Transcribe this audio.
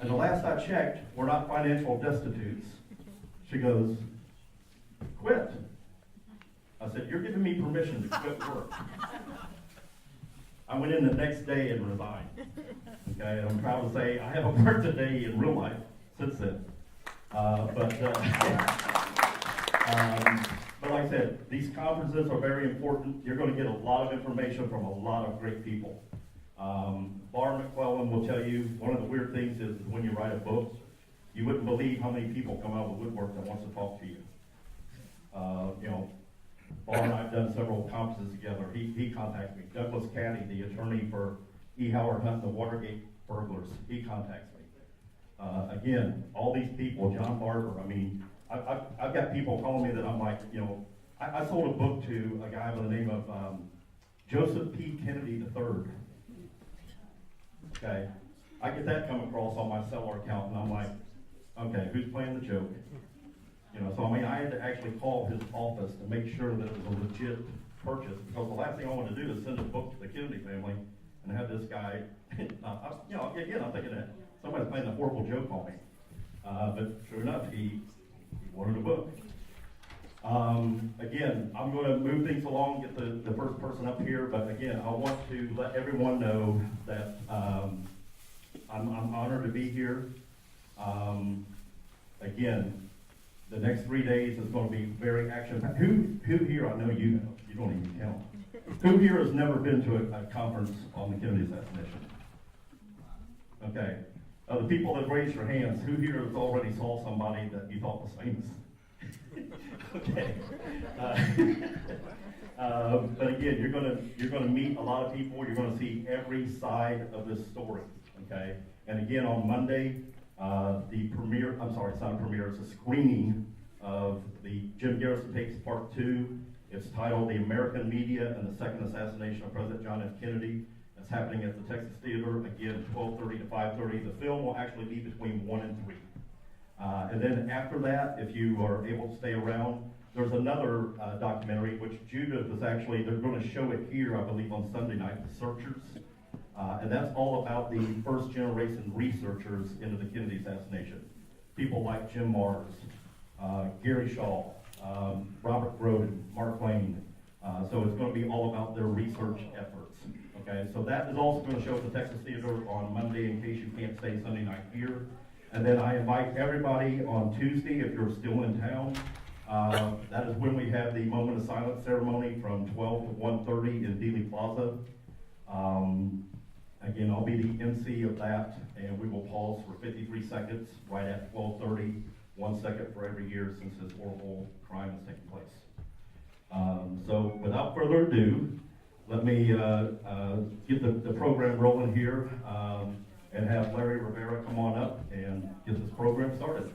And the last I checked, we're not financial destitutes. She goes, quit. I said, you're giving me permission to quit work. I went in the next day and resigned. Okay, and I'm proud to say I haven't worked a day in real life since then. But like I said, these conferences are very important. You're going to get a lot of information from a lot of great people. Bar McClellan will tell you one of the weird things is when you write a book, you wouldn't believe how many people come out of the woodwork that wants to talk to you. Bar and I have done several conferences together. He contacts me. Douglas Caddy, the attorney for E. Howard Hunt, the Watergate burglars, he contacts me. Again, all these people, John Barber, I mean, I've got people calling me that I'm like, I sold a book to a guy by the name of Joseph P. Kennedy III. Okay, I get that come across on my seller account, and I'm like, okay, who's playing the joke? So I mean, I had to actually call his office to make sure that it was a legit purchase, because the last thing I want to do is send a book to the Kennedy family and have this guy, again, I'm thinking that somebody's playing a horrible joke on me. But sure enough, he wanted a book. Again, I'm going to move things along, get the first person up here, but again, I want to let everyone know that I'm honored to be here. Again, the next 3 days is going to be very action-packed. Who here, I know you don't even count. Who here has never been to a conference on the Kennedy assassination? Okay. The people that raised your hands, who here has already saw somebody that you thought was famous? Okay. But again, you're gonna meet a lot of people. You're gonna see every side of this story. Okay. And again, on Monday, the premiere. I'm sorry, it's not a premiere. It's a screening of the Jim Garrison Takes Part 2. It's titled "The American Media and the Second Assassination of President John F. Kennedy." It's happening at the Texas Theater, again, 12:30 to 5:30. The film will actually be between 1 and 3. And then after that, if you are able to stay around, there's another documentary, which Judith is actually, they're going to show it here, I believe, on Sunday night, The Searchers. And that's all about the first generation researchers into the Kennedy assassination. People like Jim Mars, Gary Shaw, Robert Groden, Mark Lane. So it's going to be all about their research efforts. Okay, so that is also going to show at the Texas Theater on Monday in case you can't stay Sunday night here. And then I invite everybody on Tuesday, if you're still in town. That is when we have the Moment of Silence ceremony from 12 to 1:30 in Dealey Plaza. Again, I'll be the MC of that, and we will pause for 53 seconds right at 12:30, 1 second for every year since this horrible crime has taken place. So without further ado, let me get the program rolling here and have Larry Rivera come on up and get this program started.